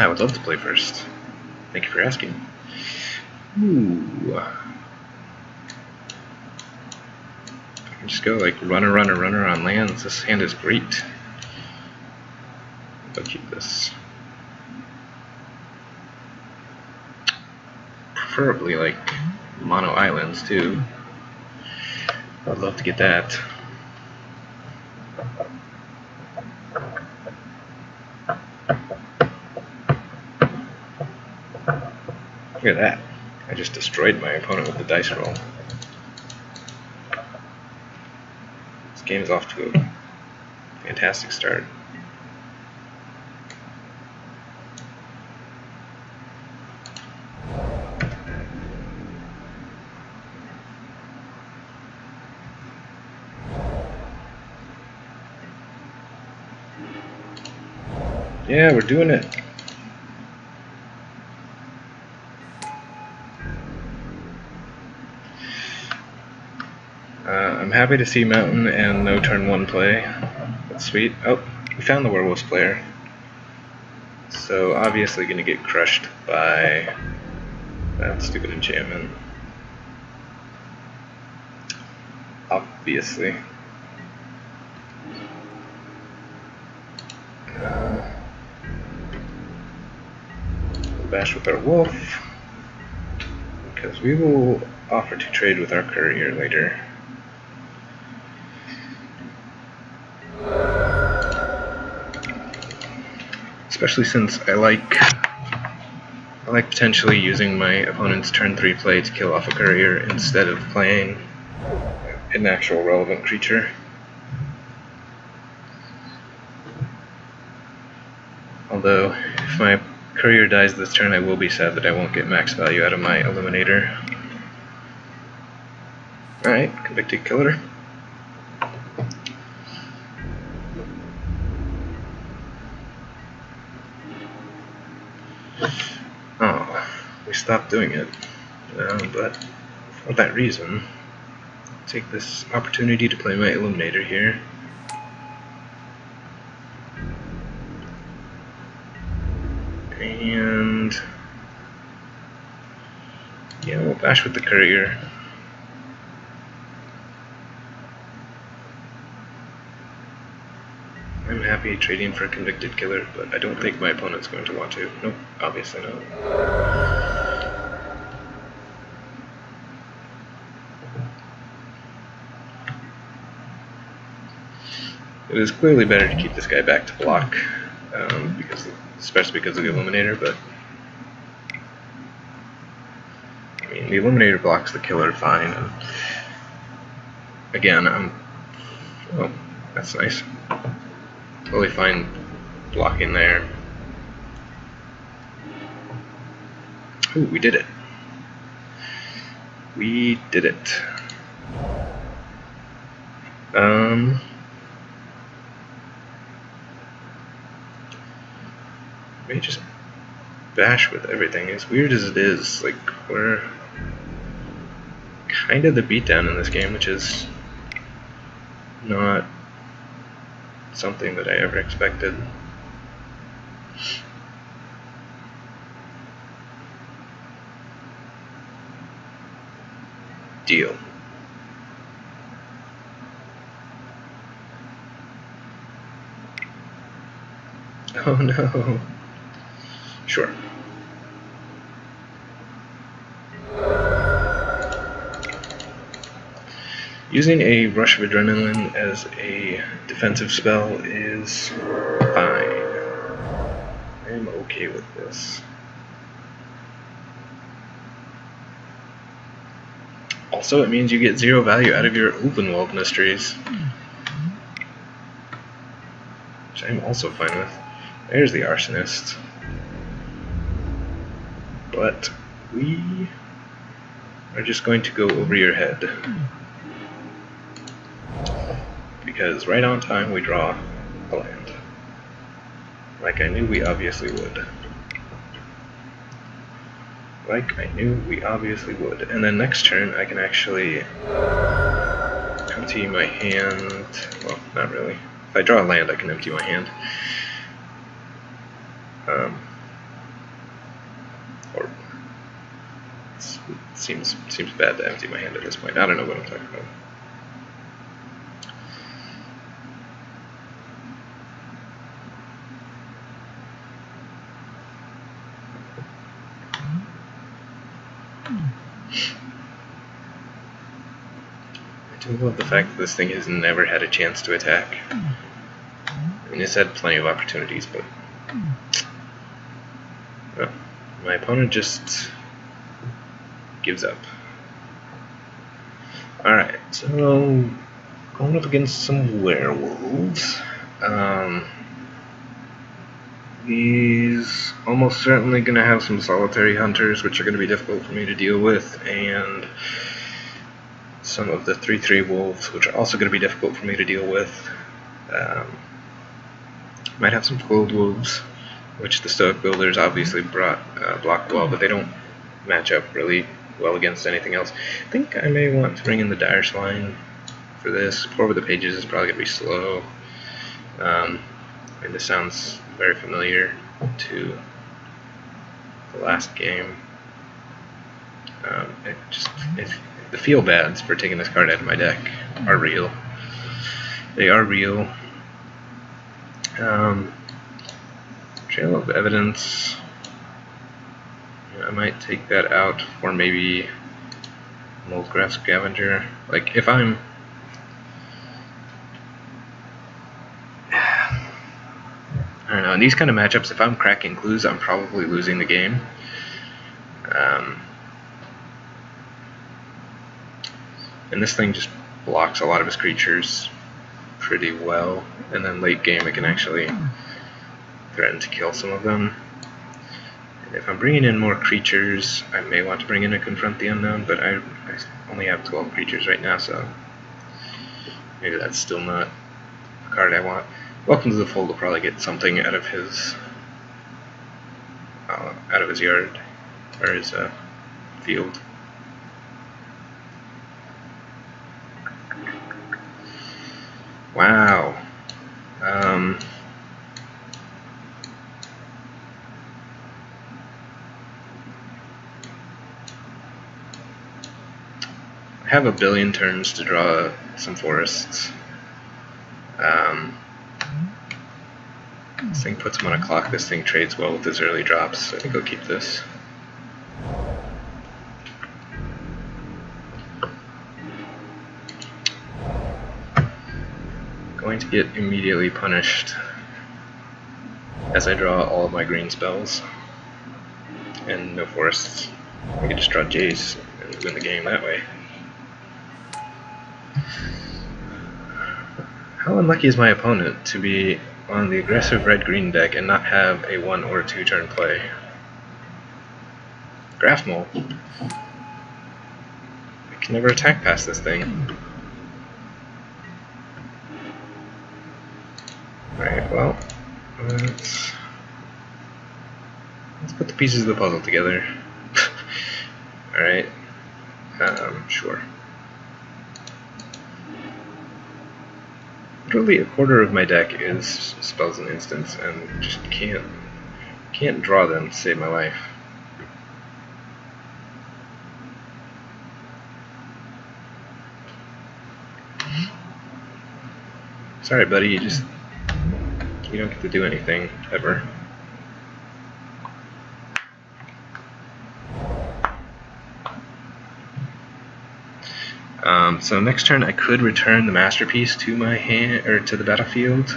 I would love to play first. Thank you for asking. Ooh. I can just go like runner, runner, runner on lands. This hand is great. I'll keep this. Preferably like mono islands too. I'd love to get that. Look at that. I just destroyed my opponent with the dice roll. This game is off to a fantastic start. Yeah, we're doing it. I'm happy to see Mountain and no turn 1 play. That's sweet. Oh, we found the Werewolves player. So obviously gonna get crushed by that stupid enchantment. Obviously. Bash with our wolf, because we will offer to trade with our courier later. Especially since I like potentially using my opponent's turn 3 play to kill off a courier instead of playing an actual relevant creature. Although, if my courier dies this turn, I will be sad that I won't get max value out of my Illuminator. Alright, Convicted Killer. Oh, we stopped doing it. But for that reason, I'll take this opportunity to play my Illuminator here. And yeah, we'll bash with the courier. I'm happy trading for a Convicted Killer, but I don't think my opponent's going to want to. Nope, obviously not. It is clearly better to keep this guy back to block, especially because of the Illuminator, but I mean, the Illuminator blocks the killer fine, and again, oh, that's nice. Totally fine blocking there. Ooh, we did it. We did it. Maybe just bash with everything. As weird as it is, like, we're kind of the beatdown in this game, which is not something that I ever expected. Deal. Oh no. Sure. Using a Rush of Adrenaline as a defensive spell is fine. I'm okay with this. Also, it means you get 0 value out of your open world mysteries, which I'm also fine with. There's the Arsonist. But we are just going to go over your head. Because right on time we draw a land. Like I knew we obviously would. Like I knew we obviously would. And then next turn I can actually empty my hand. Well, not really. If I draw a land I can empty my hand. Seems bad to empty my hand at this point. I don't know what I'm talking about. I do love the fact that this thing has never had a chance to attack. I mean, it's had plenty of opportunities, but well, my opponent just gives up. Alright, so going up against some werewolves. These almost certainly going to have some solitary hunters, which are going to be difficult for me to deal with, and some of the 3/3 wolves, which are also going to be difficult for me to deal with. Might have some coiled wolves, which the Stoic builders obviously blocked well, but they don't match up really well against anything else. I think I may want to bring in the Dire Swine for this. Over the Pages is probably going to be slow. And this sounds very familiar to the last game. The feel-bads for taking this card out of my deck are real. They are real. Trail of Evidence. I might take that out for maybe Moldgraf Scavenger. Like, if I'm... I don't know, in these kind of matchups, if I'm cracking clues, I'm probably losing the game. And this thing just blocks a lot of his creatures pretty well, and then late game it can actually threaten to kill some of them. And if I'm bringing in more creatures, I may want to bring in a Confront the Unknown, but I only have 12 creatures right now, so maybe that's still not the card I want. Welcome to the Fold will probably get something out of his yard, or his field. Wow. I have a billion turns to draw some forests. This thing puts him on a clock. This thing trades well with his early drops, so I think I'll keep this. Going to get immediately punished as I draw all of my green spells and no forests. I can just draw Jace and win the game that way. How unlucky is my opponent to be on the aggressive red-green deck and not have a 1 or 2 turn play? Graf Mole. I can never attack past this thing. Alright, well, let's put the pieces of the puzzle together. Alright, sure. Literally a quarter of my deck is spells and instants, and just can't draw them to save my life. Sorry, buddy, you don't get to do anything ever. So next turn I could return the Masterpiece to my hand, or to the battlefield,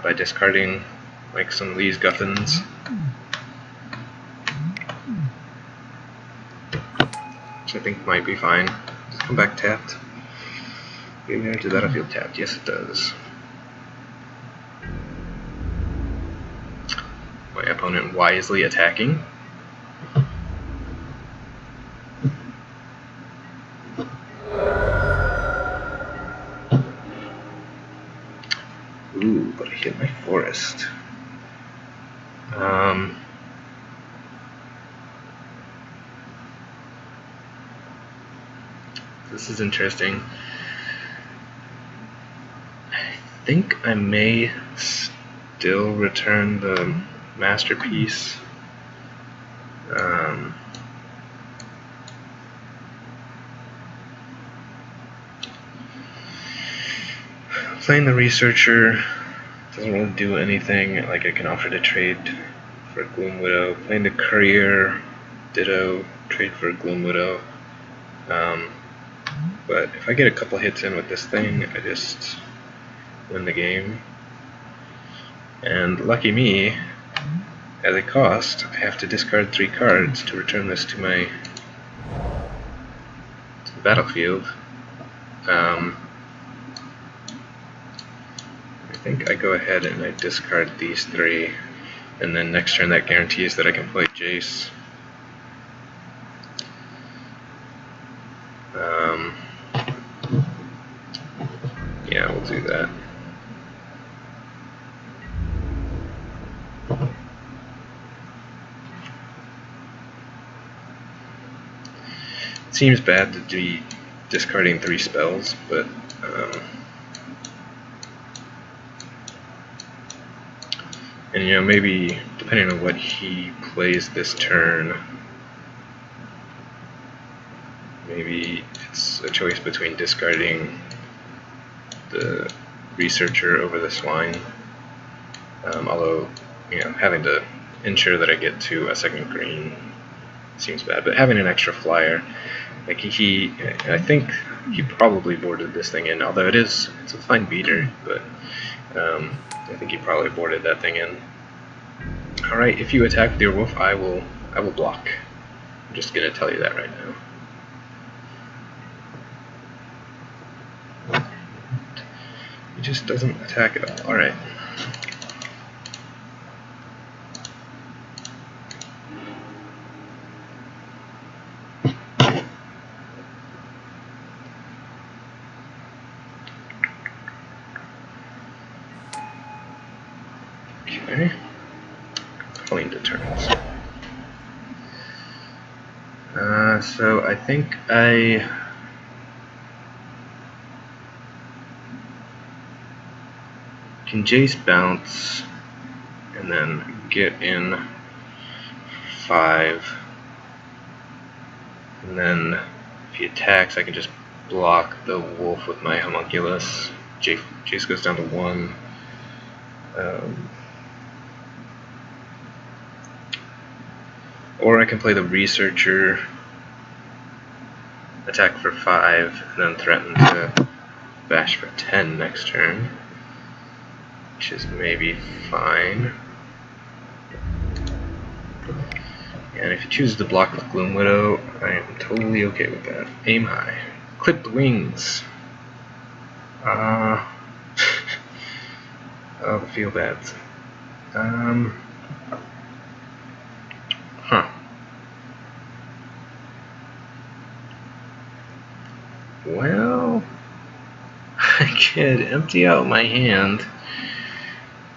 by discarding like some of these Guffins. Which I think might be fine. Does it come back tapped? Graveyard to the battlefield tapped. Yes, it does. My opponent wisely attacking. Ooh, but I hit my forest. This is interesting. I think I may still return the Masterpiece. Playing the Researcher doesn't really do anything. Like, I can offer to trade for a Gloom Widow. Playing the Courier, ditto, trade for a Gloom Widow. But if I get a couple hits in with this thing, I just win the game. And lucky me, as a cost, I have to discard 3 cards to return this to the battlefield. I think I go ahead and I discard these 3, and then next turn that guarantees that I can play Jace. Yeah, we'll do that. It seems bad to be discarding 3 spells, but and you know, maybe depending on what he plays this turn, maybe it's a choice between discarding the Researcher over the Swine. Although, you know, having to ensure that I get to a second green seems bad, but having an extra flyer, like I think he probably boarded this thing in, although it's a fine beater, but I think he probably boarded that thing in. Alright, if you attack Deer Wolf, I will block. I'm just gonna tell you that right now. He just doesn't attack at all. Alright. Okay. Calling to turns. So I think I can Jace bounce and then get in 5, and then if he attacks I can just block the wolf with my homunculus. Jace goes down to 1. Or I can play the Researcher, attack for 5, and then threaten to bash for 10 next turn, which is maybe fine. And if he chooses to block with Gloom Widow, I am totally okay with that. Aim high. Clip the wings. Oh, the feel bads. Well, I could empty out my hand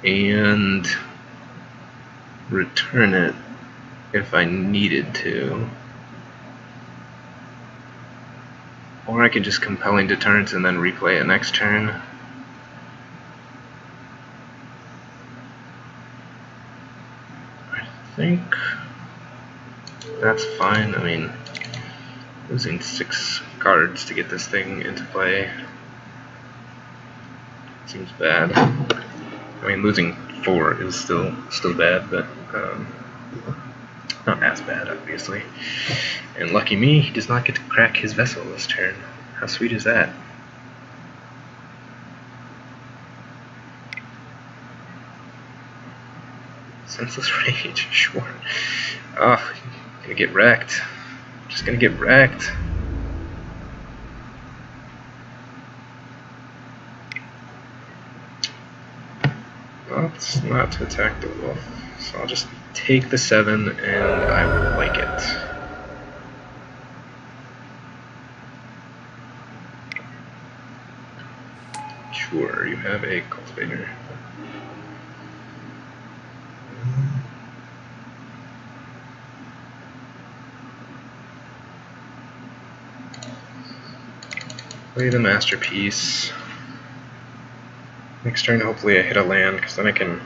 and return it if I needed to. Or I could just Compelling Deterrence and then replay it next turn. I think that's fine. I mean, losing 6 cards to get this thing into play seems bad. I mean, losing 4 is still bad, but not as bad, obviously. And lucky me, he does not get to crack his vessel this turn. How sweet is that? Senseless Rage, sure. Oh, gonna get wrecked. Just gonna get wrecked. Well, it's not to attack the wolf, so I'll just take the 7 and I will like it. Sure, you have a cultivator. Play the Masterpiece. Next turn, hopefully I hit a land, because then I can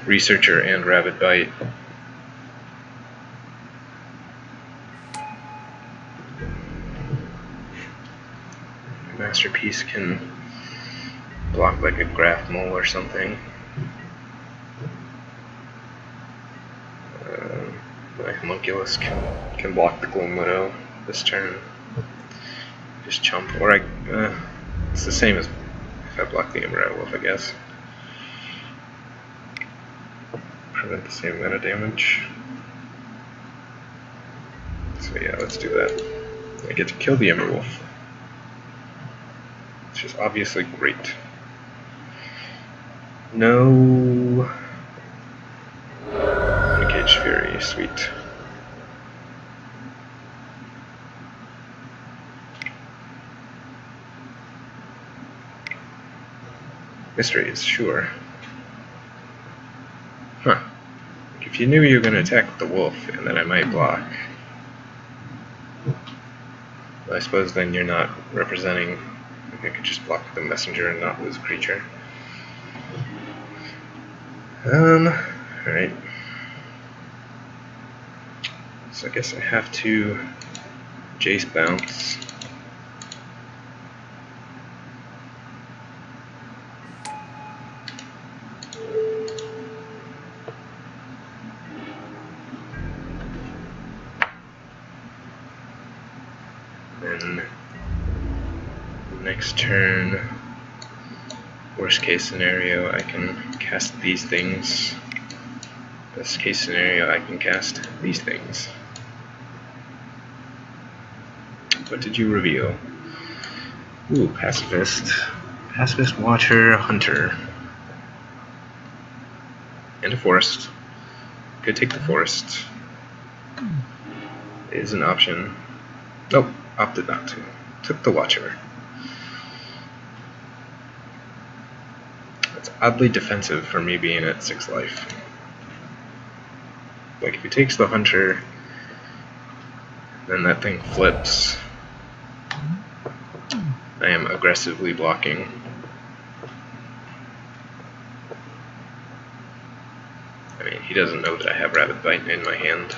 Researcher and Rabid Bite. Masterpiece can block like a Graf Mole or something. My homunculus can block the Gloom Widow this turn. Just chump, or it's the same as if I block the Emerald Wolf, I guess. Prevent the same amount of damage. So yeah, let's do that. I get to kill the Emerald Wolf, which is obviously great. No Uncaged Fury, sweet. Mysteries, sure. Huh. If you knew you were going to attack the wolf, and then I might block, well, I suppose then you're not representing. I could just block the messenger and not lose a creature. Alright. So I guess I have to Jace bounce. Then next turn, worst case scenario, I can cast these things. Best case scenario, I can cast these things. What did you reveal? Ooh, Pacifist. Pacifist, Watcher, Hunter. And a Forest. Could take the Forest. It is an option. Nope, opted not to. Took the Watcher. That's oddly defensive for me being at 6 life. Like, if he takes the Hunter, then that thing flips. I am aggressively blocking. I mean, he doesn't know that I have Rabid Bite in my hand.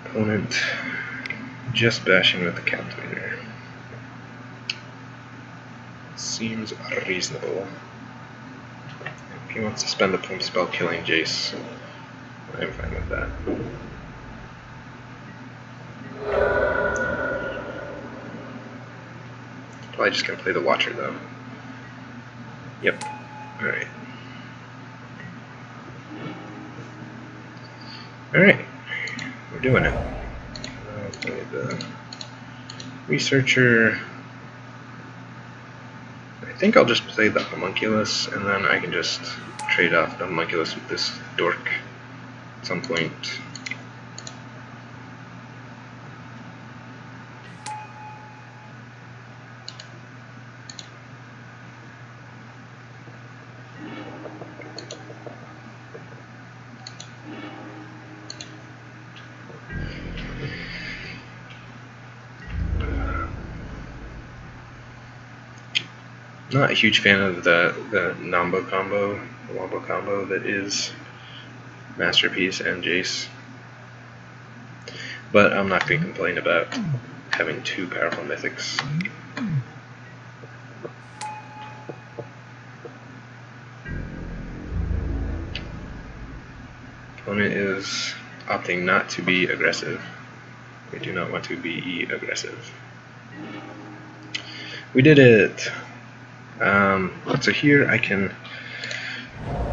Opponent just bashing with the Captivator. Seems reasonable. If he wants to spend the Pump spell killing Jace, I'm fine with that. Probably just gonna play the Watcher though. Yep. Alright. Alright. We're doing it. I'll play the Researcher. I think I'll just play the Homunculus, and then I can just trade off the Homunculus with this Dork at some point. Not a huge fan of the wombo combo that is Masterpiece and Jace, but I'm not going to complain about having 2 powerful mythics. Opponent is opting not to be aggressive. We do not want to be aggressive. We did it! So here I can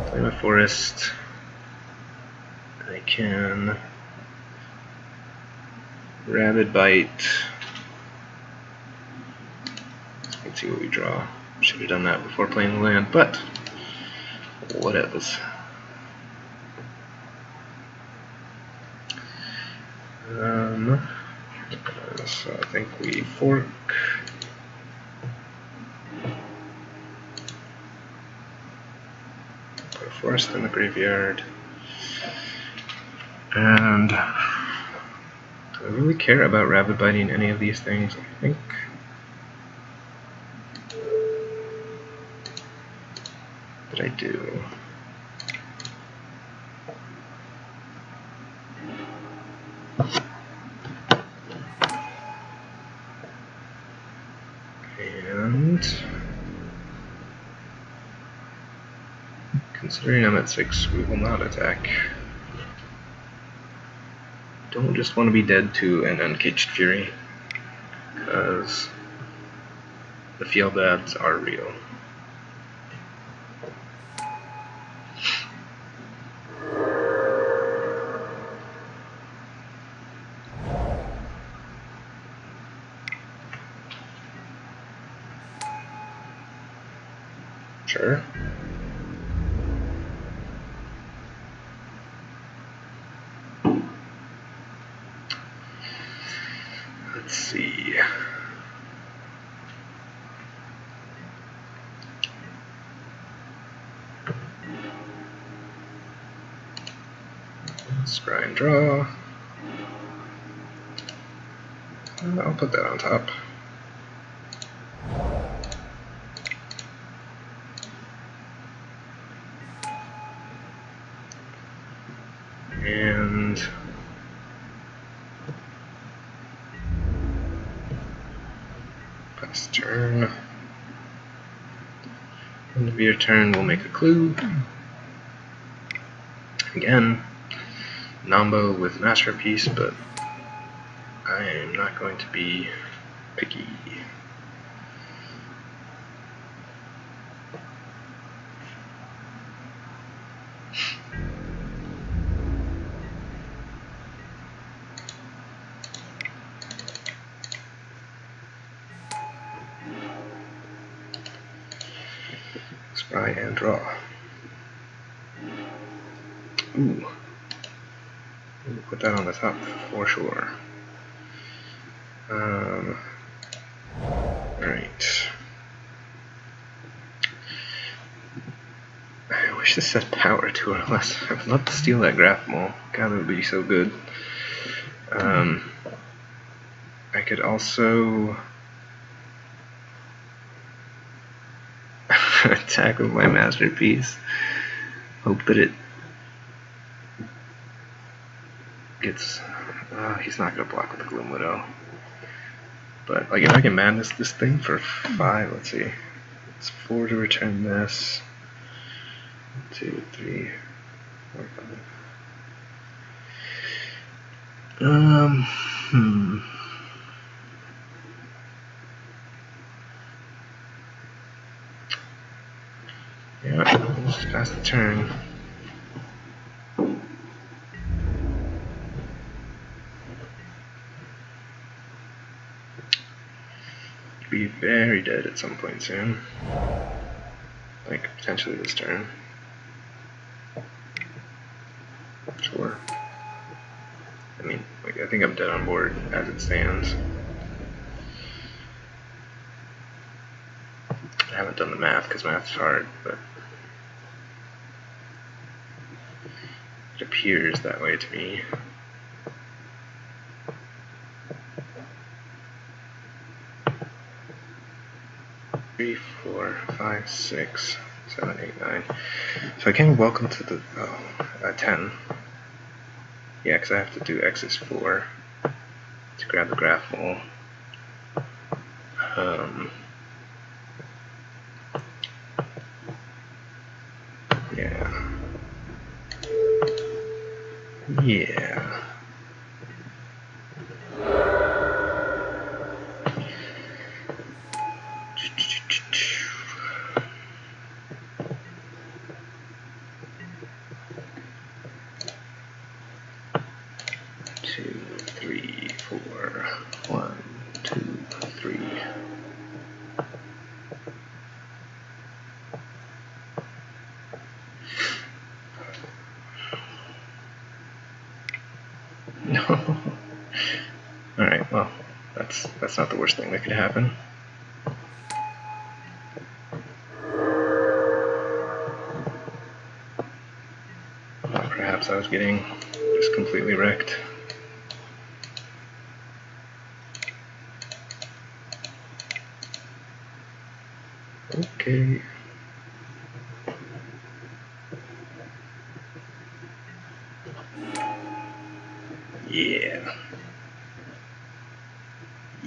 play my Forest. I can Rabid Bite. Let's see what we draw. Should have done that before playing the land, but what else? So I think we fork. Put a Forest in the graveyard. And do I really care about Rabid Biting any of these things? I think that I do. And considering I'm at 6, we will not attack. Don't just want to be dead to an Uncaged Fury, because the field ads are real. Sure. Let's see. Scry and draw. I'll put that on top. And pass turn. End of your turn, we'll make a clue. Again, Nombo with Masterpiece, but I am not going to be picky. Scry and draw. Ooh. We'll put that on the top for sure. Alright. I wish this said power to or less. I would love to steal that Graf Mole. God, that would be so good. I could also attack with my Masterpiece. Hope that it gets... he's not going to block with the Gloom Widow. But like, if I can madness this thing for 5, let's see. It's 4 to return this. 1, 2, 3, 4, 5. Yeah, let's just pass the turn. Be very dead at some point soon. Like, potentially this turn. Sure. I mean, like, I think I'm dead on board as it stands. I haven't done the math because math's hard, but it appears that way to me. 3, 4, 5, 6, 7, 8, 9. So I can welcome to the 10. Yeah, because I have to do X is 4 to grab the Graf Mole. Yeah. Yeah. No. Alright, well, that's not the worst thing that could happen. Perhaps I was getting just completely wrecked. Okay. Yeah.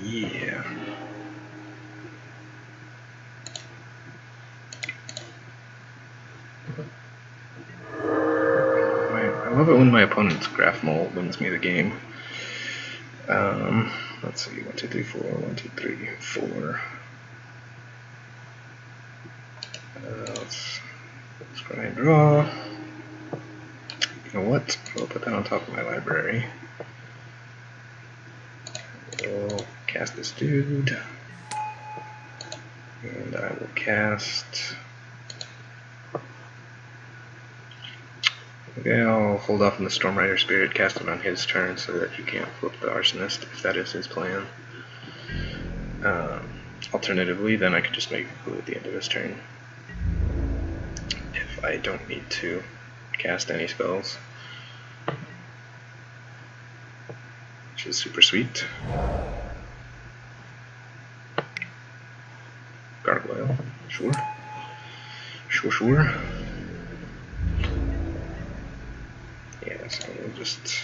Yeah. I love it when my opponent's Graf Mole wins me the game. Let's see, 1, 2, 3, 4, 1, 2, 3, 4. Let's scry and draw. You know what? I'll put that on top of my library. We'll cast this dude. And I will cast... Okay, I'll hold off on the Storm Rider Spirit, cast it on his turn so that he can't flip the Arsonist, if that is his plan. Alternatively, then I could just make it blue at the end of his turn, if I don't need to cast any spells. Which is super sweet. Gargoyle, sure. Sure. Yeah, so we'll just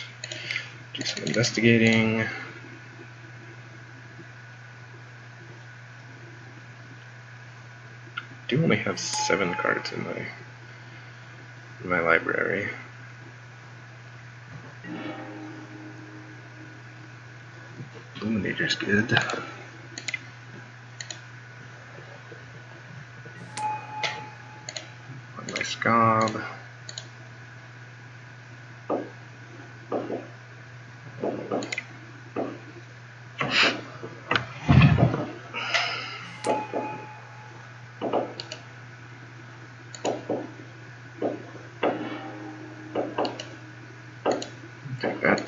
do some investigating. I do only have 7 cards in my library. Illuminator's good. On my Scob. Take that.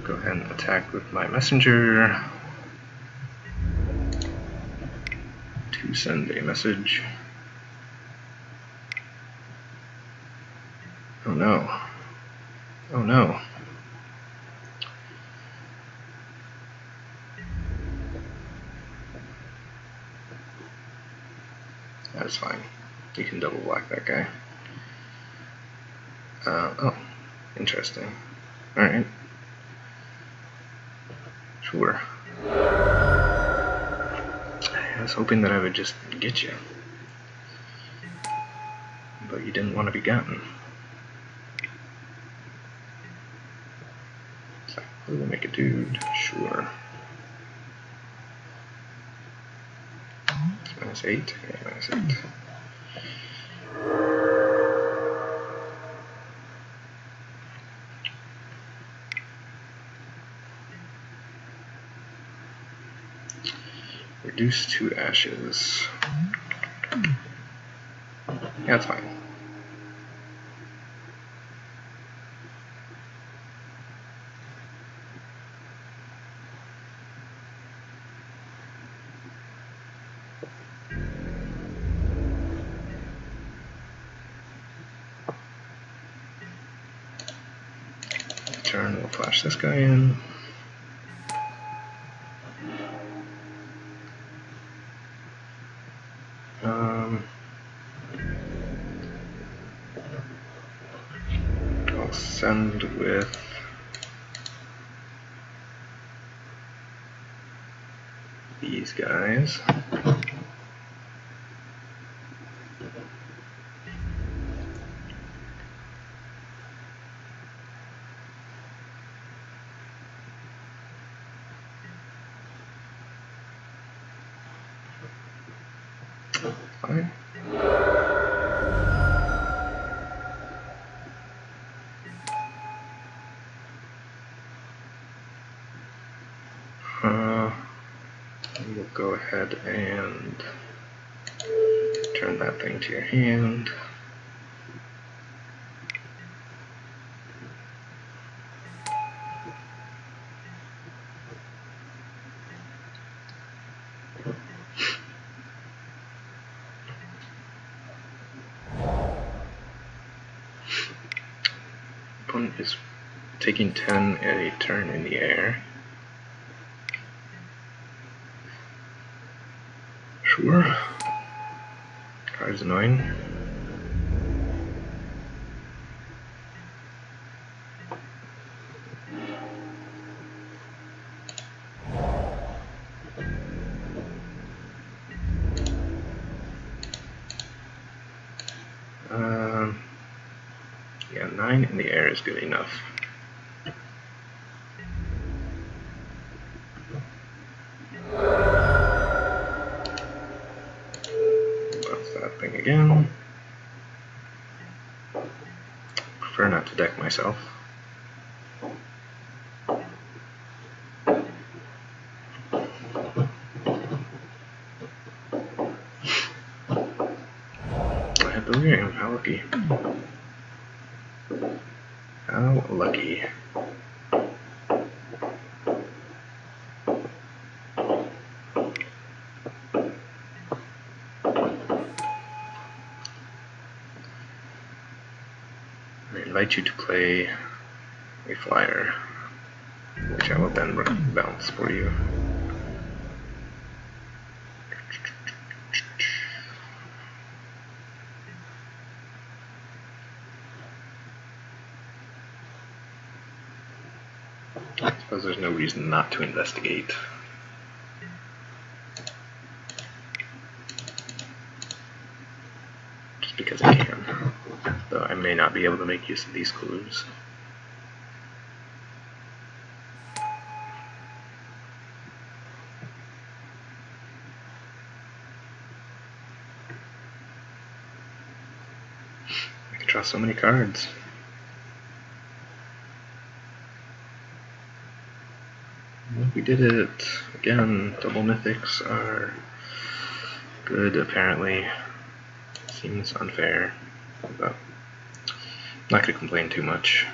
Go ahead and attack with my messenger to send a message. Oh no. Oh no. That's fine. You can double block that guy. Oh, interesting. Alright. Sure. I was hoping that I would just get you. But you didn't want to be gotten. So, we'll make a dude. Sure. It's -8? Yeah, -8. Reduce to ashes. Yeah, that's fine. Turn, we'll flash this guy in. I'll send with these guys. Fine. We'll go ahead and turn that thing to your hand. Opponent is taking 10 at a turn in the air. Sure. Card's annoying. Yeah, 9 in the air is good enough. Bounce that thing again. Prefer not to deck myself. I had delirium. How lucky. How lucky. I invite you to play a flyer, which I will then bounce for you. I suppose there's no reason not to investigate. Just because I can. Though I may not be able to make use of these clues. I can draw so many cards. We did it! Again, double mythics are good, apparently. Seems unfair, but I'm not going to complain too much.